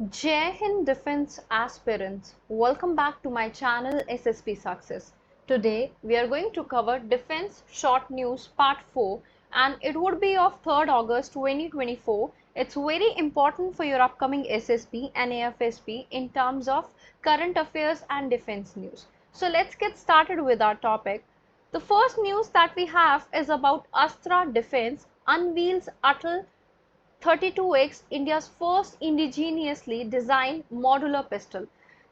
Jai Hind Defense aspirants, welcome back to my channel SSP Success. Today we are going to cover Defense Short News Part 4 and it would be of 3rd August 2024. It's very important for your upcoming SSP and AFSP in terms of current affairs and defense news. So let's get started with our topic. The first news that we have is about Astra Defense unveils Atal 32x India's first indigenously design modular pistol.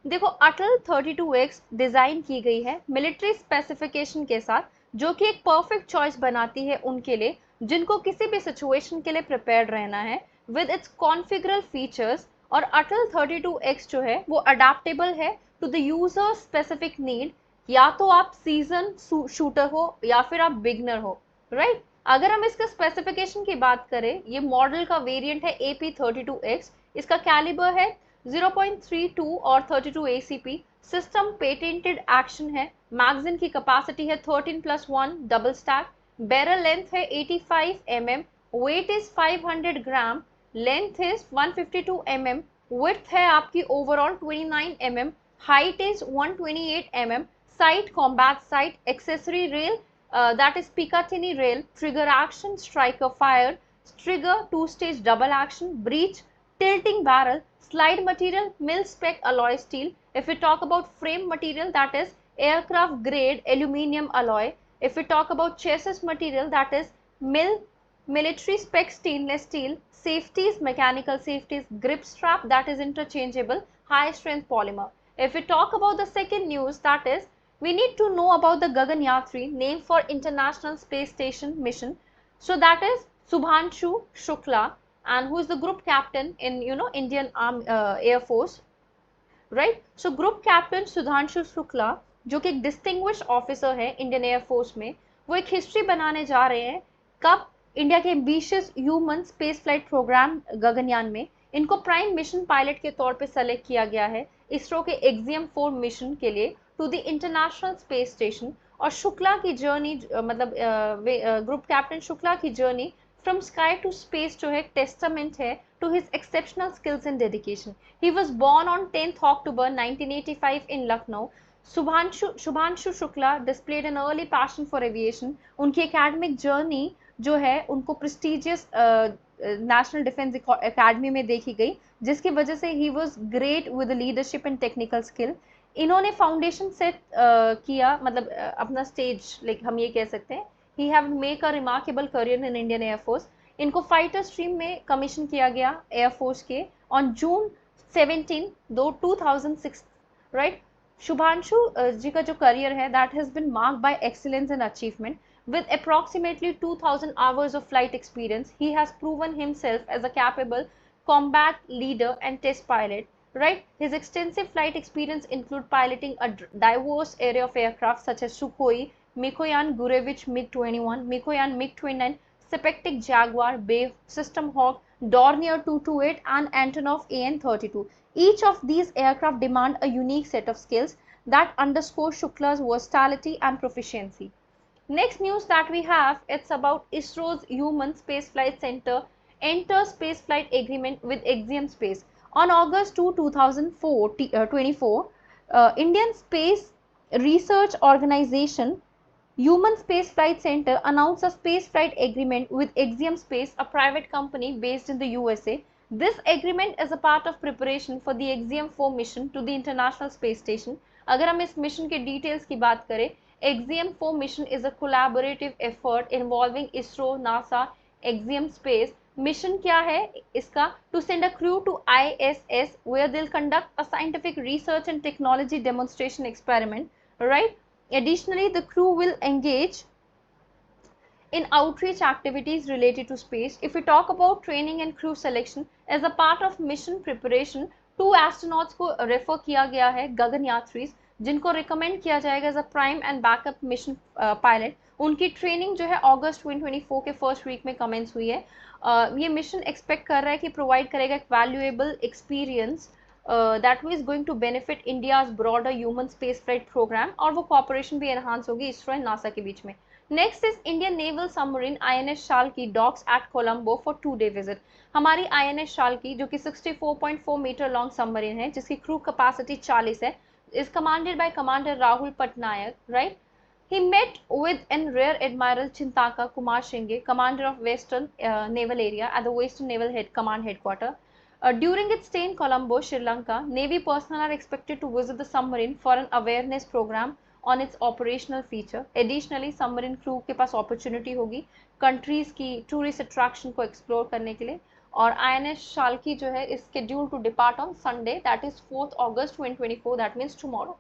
देखो अटल 32x design की गई है military specification के साथ, जो कि एक perfect choice बनाती है उनके लिए जिनको किसी भी सिचुएशन के लिए प्रिपेयर्ड रहना है विद इट्स कॉन्फ़िगरल फीचर्स। और अटल 32x जो है वो अडेप्टेबल है to the user specific need, या तो आप सीजन शूटर हो या फिर आप बिगनर हो, राइट। अगर हम इसका स्पेसिफिकेशन की बात करें, ये मॉडल का वेरिएंट है AP32X, इसका कैलिबर है 0.32 और 32 ACP, सिस्टम पेटेंटेड एक्शन है, मैगजीन की कैपेसिटी है 13+1 डबल स्टैक, बैरल लेंथ है 85 mm, weight is 500 gram, length is 152 mm, width है आपकी overall 29 mm, height is 128 mm, sight combat sight, accessory rail that is Picatinny rail, trigger action, striker fire, trigger two-stage double action, breech, tilting barrel, slide material, mil spec alloy steel. If we talk about frame material, that is aircraft grade aluminium alloy. If we talk about chassis material, that is military spec stainless steel, safeties, mechanical safeties, grip strap, that is interchangeable, high strength polymer. If we talk about the second news, that is we need to know about the Gaganyatri, named for International Space Station mission. So that is Subhanshu Shukla, and who is the group captain in Indian Air Force, right? So group captain Sudhanshu Shukla, जो कि एक distinguish officer है Indian air force में, वो एक history बनाने जा रहे हैं कब इंडिया के ambitious human space flight programme Gaganyaan में इनको प्राइम मिशन पायलट के तौर पे सेलेक्ट किया गया है इसरो के एक्सियम 4 मिशन के लिए to the International Space Station. और शुक्ला की जर्नी मतलब ग्रुप कैप्टन शुक्ला की journey from sky to space जो है टेस्टामेंट है to his exceptional skills and dedication. He was born on 10th October 1985 in Lucknow. Shubhanshu Shukla displayed an early passion for aviation. उनकी academic journey जो है उनको prestigious national defence academy में देखी गई, जिसकी वजह से he was great with leadership and technical skill. इन्होंने फाउंडेशन सेट किया, मतलब अपना स्टेज लाइक हम ये कह सकते हैं, he have make a remarkable career in Indian air force. इनको फाइटर स्ट्रीम में कमीशन किया गया एयरफोर्स के ऑन जून 17 2006, राइट। शुभांशु जी का जो करियर है that has been marked by excellence and achievement. With approximately 2,000 hours of flight experience, he has proven himself as a capable combat leader and test pilot. Right? His extensive flight experience include piloting a diverse array of aircraft such as Sukhoi, Mikoyan Gurevich MiG-21, Mikoyan MiG-29, Sepectic Jaguar, Bay, System Hawk, Dornier 228, and Antonov AN-32. Each of these aircraft demand a unique set of skills that underscore Shukla's versatility and proficiency. Next news that we have, it's about ISRO's Human Spaceflight Center enter spaceflight agreement with Axiom Space. On August 2, 2024, Indian Space Research Organization Human Spaceflight Center announced a spaceflight agreement with Axiom Space, a private company based in the USA. This agreement is a part of preparation for the Axiom 4 mission to the International Space Station. अगर हम इस mission के details की बात करें, Axiom 4 mission is a collaborative effort involving ISRO, NASA, Axiom Space. Mission क्या है इसका? To send a crew to ISS where they'll conduct a scientific research and technology demonstration experiment, right? Additionally, the crew will engage in outreach activities related to space. If we talk about training and crew selection as a part of mission preparation, 2 astronauts को refer किया गया है गगनयात्रीज, जिनको recommend किया जाएगा as a prime and backup mission pilot. उनकी training जो है अगस्त 2024 के फर्स्ट वीक में कमेंस हुई है। ये मिशन एक्सपेक्ट कर रहा है कि प्रोवाइड करेगा एक valuable experience that is going to benefit India's broader human space flight programme, और वो कॉपरेशन भी एनहांस होगी इसरो एंड नासा के बीच में। Next is Indian naval submarine INS Shalki docks at Colombo for 2-day visit. हमारी INS शाल्की जो कि 64.4 मीटर लॉन्ग सबमरीन है, जिसकी क्रू कैपेसिटी 40 है, is commanded bye commander Rahul Patnaik, right. He met with and Rear Admiral Chintaka Kumar Singhe, commander of Western Naval Area at the Western Naval Command Headquarters. During its stay in Colombo, Sri Lanka, Navy personnel are expected to visit the submarine for an awareness program on its operational feature. Additionally, submarine crew के पास opportunity होगी countries की tourist attraction को explore करने के लिए। और INS Shalki जो है is scheduled to depart on Sunday, that is 4th August 2024, that means tomorrow.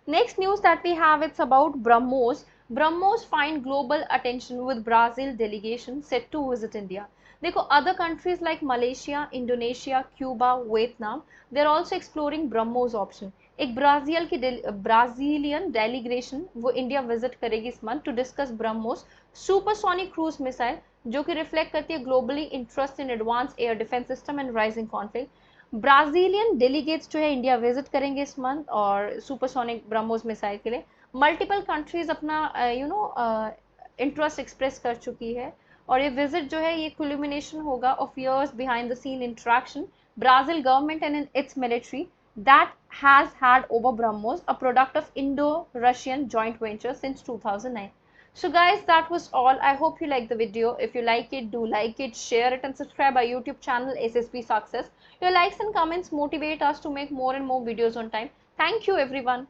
Next news that we have, it's about BrahMos. BrahMos find global attention with Brazil delegation set to visit India. देखो other countries like Malaysia, Indonesia, Cuba, Vietnam, they are also exploring BrahMos option. एक Brazilian delegation वो India visit करेगी इस month to discuss BrahMos supersonic cruise missile, जो कि reflect करती है globally interest in advance air defence system and rising conflict. Brazilian delegates जो है इंडिया विजिट करेंगे इस मंथ और सुपरसोनिक ब्रह्मोस मिसाइल के लिए। मल्टीपल कंट्रीज अपना इंटरेस्ट एक्सप्रेस कर चुकी है और ये विजिट जो है ये कुलिमिनेशन होगा of years behind the scene interaction Brazil government and in its military that has had over BrahMos, a product of Indo-Russian joint venture since 2009. So guys, that was all. I hope you like the video. If you like it, do like it, share it and subscribe our YouTube channel SSP Success. Your likes and comments motivate us to make more and more videos on time. Thank you everyone.